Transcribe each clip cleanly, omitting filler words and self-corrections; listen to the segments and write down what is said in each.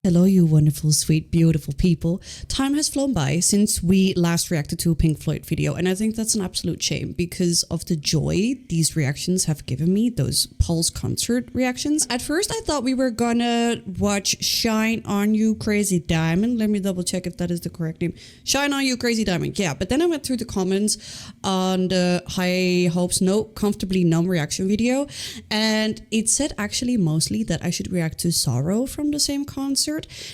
Hello, you wonderful, sweet, beautiful people. Time has flown by since we last reacted to a Pink Floyd video, and I think that's an absolute shame because of the joy these reactions have given me, those Pulse concert reactions. At first, I thought we were gonna watch Shine On You Crazy Diamond. Let me double check if that is the correct name. Shine On You Crazy Diamond, yeah. But then I went through the comments on the High Hopes No Comfortably Numb reaction video, and it said actually mostly that I should react to Sorrow from the same concert.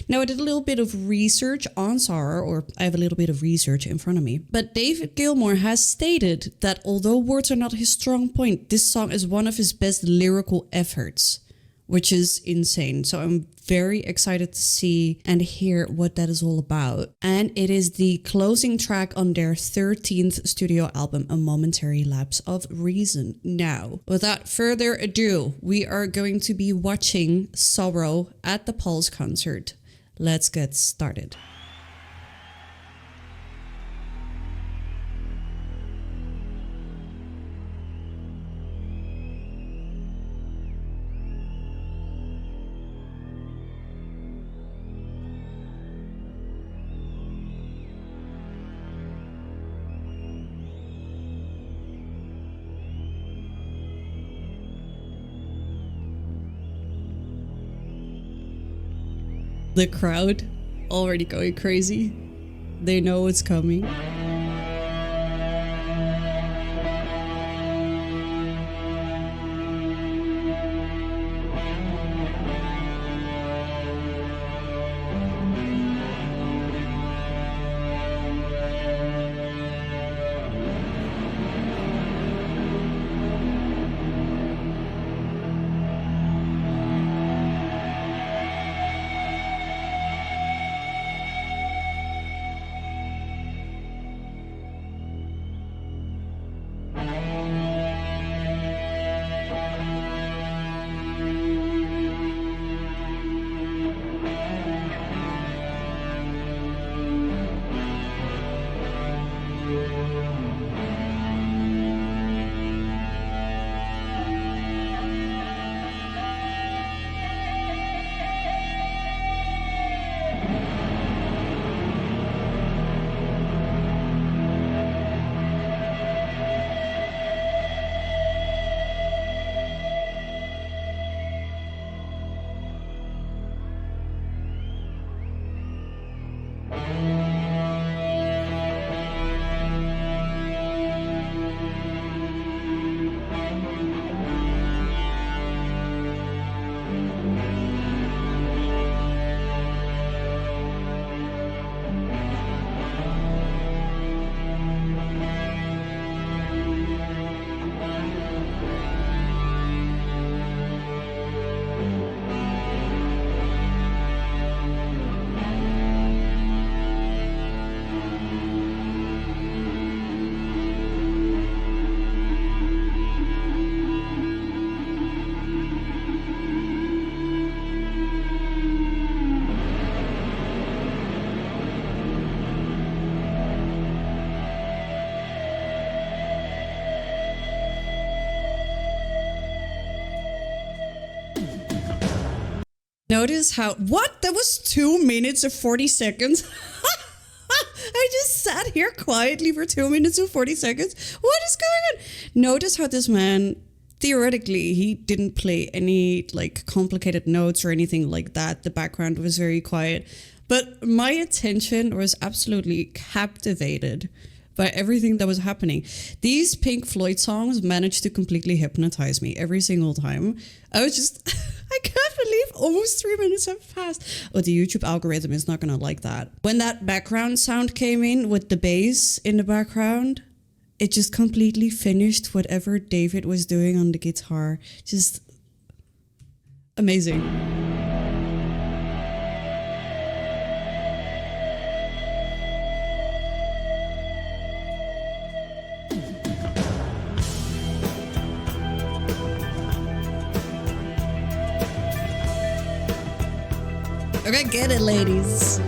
Now, I did a little bit of research on Sorrow, or I have a little bit of research in front of me. But David Gilmour has stated that although words are not his strong point, this song is one of his best lyrical efforts, which is insane. So I'm very excited to see and hear what that is all about. And it is the closing track on their 13th studio album, A Momentary Lapse of Reason. Now, without further ado, we are going to be watching Sorrow at the Pulse concert. Let's get started. The crowd already going crazy. They know what's coming. Notice how, what? That was 2 minutes and 40 seconds. I just sat here quietly for 2 minutes and 40 seconds. What is going on? Notice how this man, theoretically, he didn't play any like complicated notes or anything like that. The background was very quiet, but my attention was absolutely captivated by everything that was happening. These Pink Floyd songs managed to completely hypnotize me every single time. I was just, I can't believe almost 3 minutes have passed. Oh, the YouTube algorithm is not gonna like that. When that background sound came in with the bass in the background, it just completely finished whatever David was doing on the guitar. Just amazing. Okay, get it, ladies.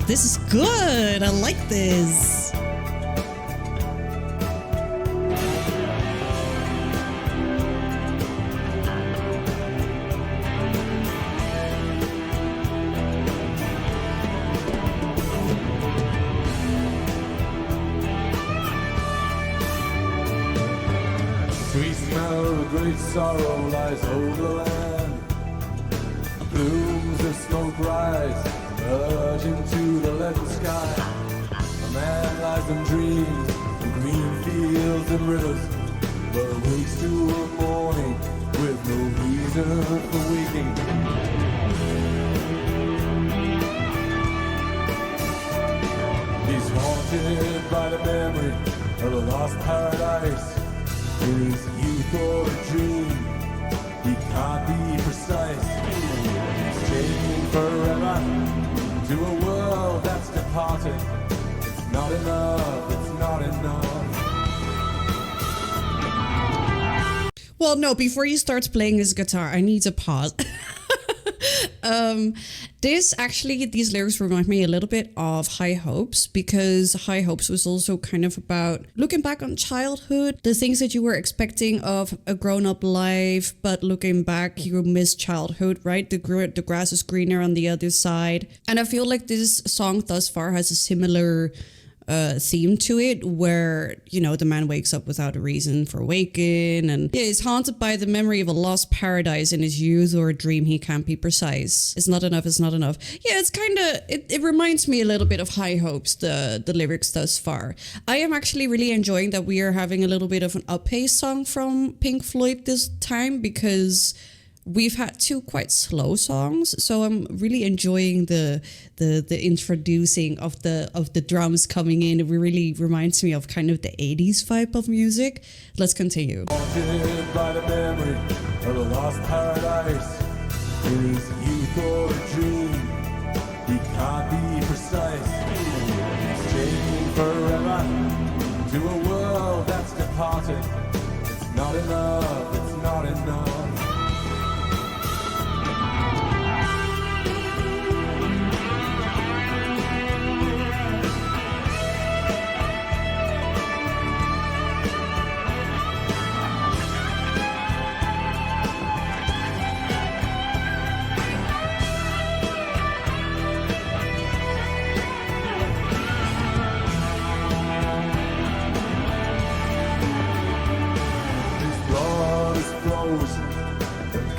This is good. I like this. great sorrow lies over the land. Plumes of smoke rise, merge into the leaden sky. A man lies and dreams of green fields and rivers, but wakes to a morning with no reason for waking. He's haunted by the memory of a lost paradise. Is youth or a dream? He can't be precise. He's taken forever to a world that's departed. It's not enough, it's not enough. Well, no, before he starts playing his guitar, I need to pause. These lyrics remind me a little bit of High Hopes, because High Hopes was also kind of about looking back on childhood, the things that you were expecting of a grown-up life, but looking back, you miss childhood, right? The grass is greener on the other side. And I feel like this song thus far has a similar theme to it, where, you know, the man wakes up without a reason for waking, and yeah, he's haunted by the memory of a lost paradise in his youth or a dream he can't be precise. It's not enough, it's not enough. Yeah, it's kind of, it reminds me a little bit of High Hopes, the lyrics thus far. I am actually really enjoying that we are having a little bit of an up-paced song from Pink Floyd this time, because we've had two quite slow songs, so I'm really enjoying the introducing of the drums coming in. It really reminds me of kind of the 80s vibe of music. Let's continue. Haunted by the memory of a lost paradise. Is youth or a dream? He can't be precise. He's taken forever to a world that's departed. It's not enough, it's not enough.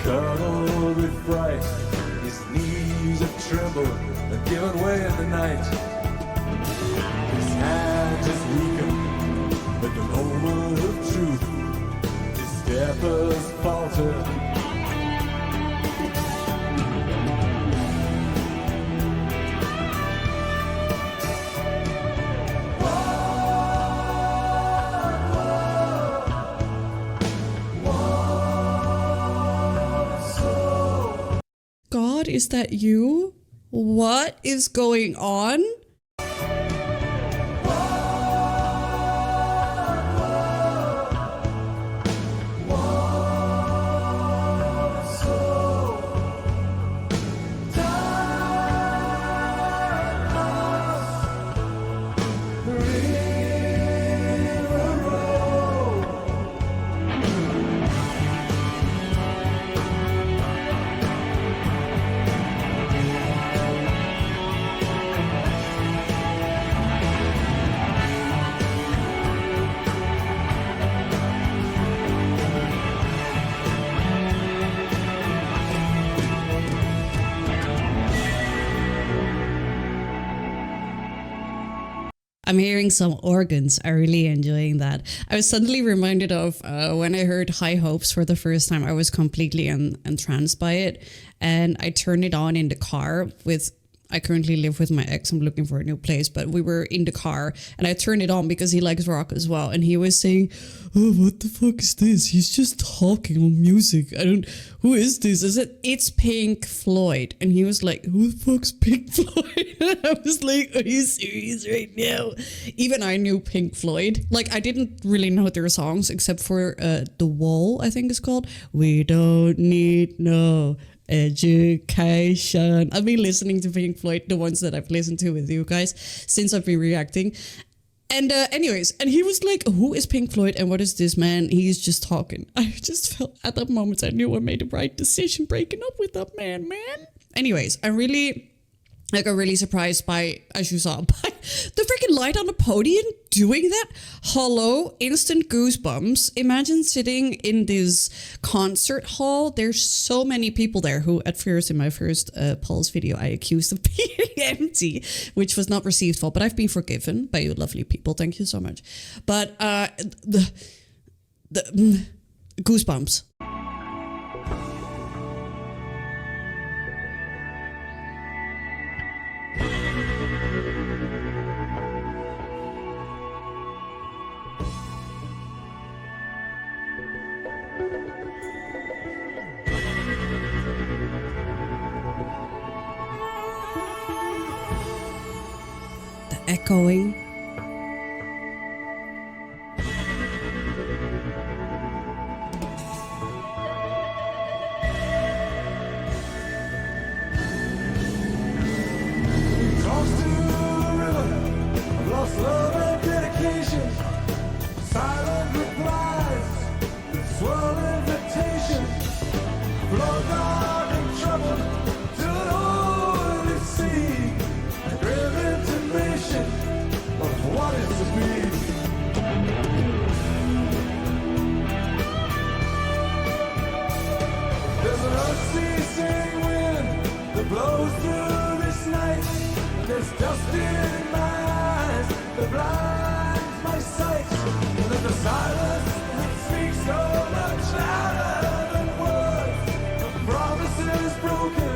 Curdled with fright, his knees have trembled and given way in the night. His hand is weakened at the moment of truth. His step has faltered. God, is that you? What is going on? I'm hearing some organs. I'm really enjoying that. I was suddenly reminded of when I heard High Hopes for the first time. I was completely entranced by it. And I turned it on in the car with... I currently live with my ex. I'm looking for a new place, but we were in the car and I turned it on because he likes rock as well. And he was saying, "Oh, what the fuck is this? He's just talking on music. Who is this?" I said, "It's Pink Floyd." And he was like, "Who the fuck's Pink Floyd?" And I was like, "Are you serious right now?" Even I knew Pink Floyd. Like, I didn't really know their songs except for The Wall, I think it's called. We don't need no education. I've been listening to Pink Floyd, the ones that I've listened to with you guys, since I've been reacting. And anyways, and he was like, "Who is Pink Floyd and what is this man? He's just talking." I just felt at that moment I knew I made the right decision breaking up with that man. Anyways, I'm really I got really surprised by, as you saw, by the freaking light on the podium doing that. Hello, instant goosebumps. Imagine sitting in this concert hall. There's so many people there who, at first, in my first Pulse video, I accused of being empty, which was not received well. But I've been forgiven by you lovely people. Thank you so much. But the goosebumps. Echoing. Crossed to the river, I've lost love and dedication. Silent replies, swirl invitations. Flow dark and troubled to an oily sea. A grim intimation of what is to be. There's an unceasing wind that blows through this night. There's dust in my eyes that blinds my sight. And there's a silence that speaks so much louder than words. The promise is broken.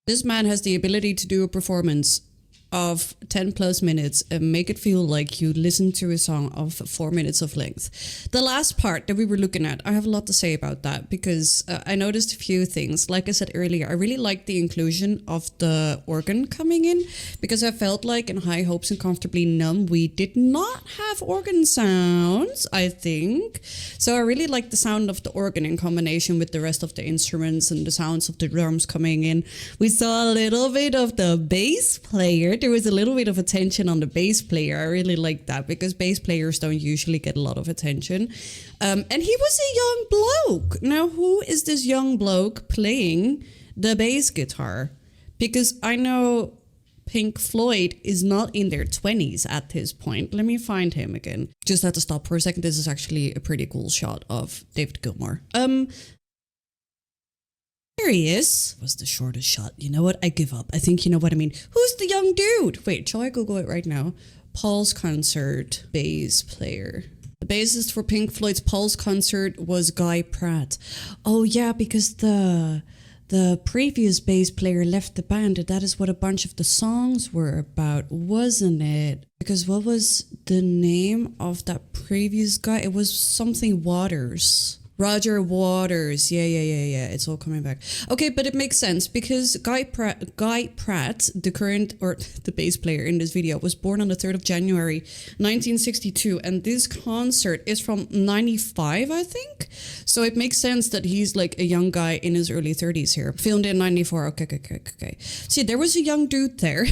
This man has the ability to do a performance of 10 plus minutes and make it feel like you listen to a song of 4 minutes of length. The last part that we were looking at, I have a lot to say about that because I noticed a few things. Like I said earlier, I really liked the inclusion of the organ coming in because I felt like in High Hopes and Comfortably Numb, we did not have organ sounds, I think. So I really liked the sound of the organ in combination with the rest of the instruments and the sounds of the drums coming in. We saw a little bit of the bass player. There was a little bit of attention on the bass player. I really like that because bass players don't usually get a lot of attention. And he was a young bloke. Now, who is this young bloke playing the bass guitar? Because I know Pink Floyd is not in their 20s at this point. Let me find him again. Just had to stop for a second. This is actually a pretty cool shot of David Gilmour. There he is. Was the shortest shot. You know what? I give up. I think you know what I mean. Who's the young dude? Wait, shall I Google it right now? Paul's Concert bass player. The bassist for Pink Floyd's Paul's Concert was Guy Pratt. Oh yeah, because the previous bass player left the band. That is what a bunch of the songs were about, wasn't it? Because what was the name of that previous guy? It was something Waters. Roger Waters. Yeah. It's all coming back. Okay, but it makes sense because Guy Pratt, the current or the bass player in this video, was born on the 3rd of January, 1962. And this concert is from 95, I think. So it makes sense that he's like a young guy in his early 30s here. Filmed in 94. Okay. See, there was a young dude there.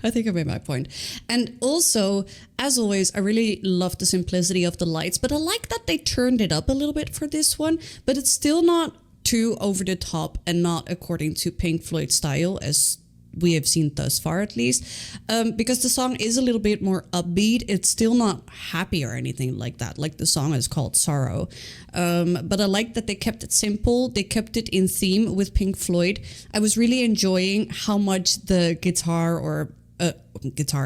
I think I made my point. And also, as always, I really love the simplicity of the lights, but I like that they turned it up a little bit for this one, but it's still not too over the top and not according to Pink Floyd style, as we have seen thus far at least, because the song is a little bit more upbeat. It's still not happy or anything like that, like the song is called Sorrow. But I like that they kept it simple. They kept it in theme with Pink Floyd. I was really enjoying how much the guitar,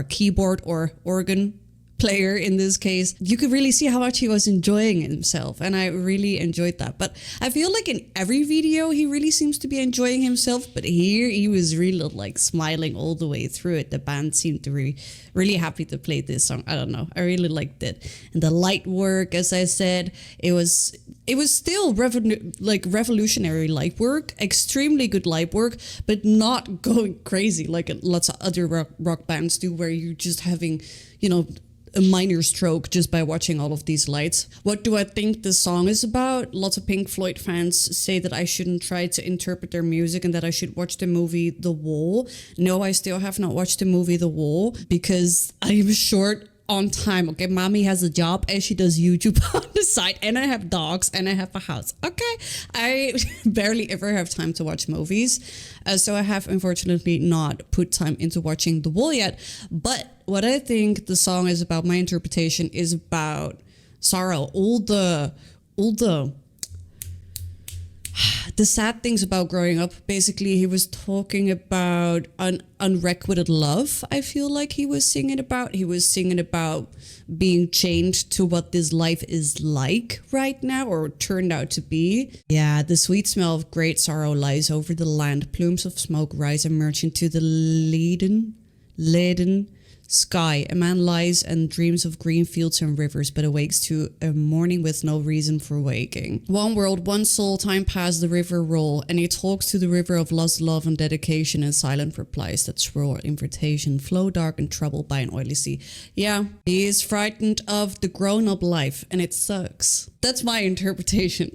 keyboard or organ player in this case, you could really see how much he was enjoying himself, and I really enjoyed that. But I feel like in every video he really seems to be enjoying himself, but here he was really like smiling all the way through it. The band seemed to be really happy to play this song. I don't know, I really liked it. And the light work, as I said, it was still revolutionary light work, extremely good light work, but not going crazy like lots of other rock bands do, where you're just having, a minor stroke just by watching all of these lights. What do I think the song is about? Lots of Pink Floyd fans say that I shouldn't try to interpret their music and that I should watch the movie The Wall. No, I still have not watched the movie The Wall because I am short on time. Okay, mommy has a job and she does YouTube on the side, and I have dogs and I have a house. Okay, I barely ever have time to watch movies, so I have unfortunately not put time into watching The Wall yet. But what I think the song is about, my interpretation, is about sorrow, all the sad things about growing up. Basically, he was talking about unrequited love. I feel like he was singing about. He was singing about being chained to what this life is like right now, or turned out to be. Yeah, the sweet smell of great sorrow lies over the land. Plumes of smoke rise and merge into the leaden sky. A man lies and dreams of green fields and rivers, but awakes to a morning with no reason for waking. One world, one soul, time past the river roll, and he talks to the river of lost love and dedication, and silent replies that swirl invitation, flow dark and troubled by an oily sea. Yeah, he is frightened of the grown-up life, and it sucks. That's my interpretation.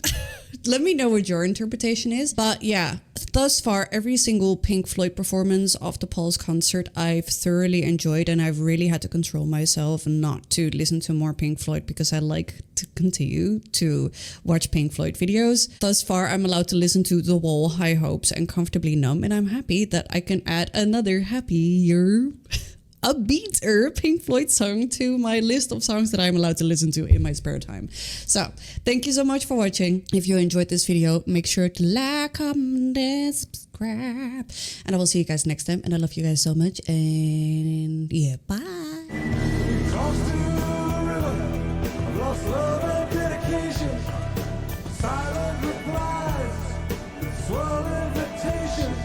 Let me know what your interpretation is. But yeah, thus far, every single Pink Floyd performance of the Paul's Concert I've thoroughly enjoyed, and I've really had to control myself not to listen to more Pink Floyd because I like to continue to watch Pink Floyd videos. Thus far, I'm allowed to listen to The Wall, High Hopes, and Comfortably Numb, and I'm happy that I can add another happier upbeater Pink Floyd song to my list of songs that I'm allowed to listen to in my spare time. So thank you so much for watching. If you enjoyed this video, make sure to like, comment, and subscribe, and I will see you guys next time, and I love you guys so much, and yeah, bye. Tossed to the river, I've lost love and dedication. Silent replies, swirl invitations.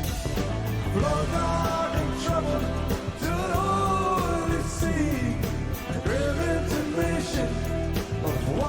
float on.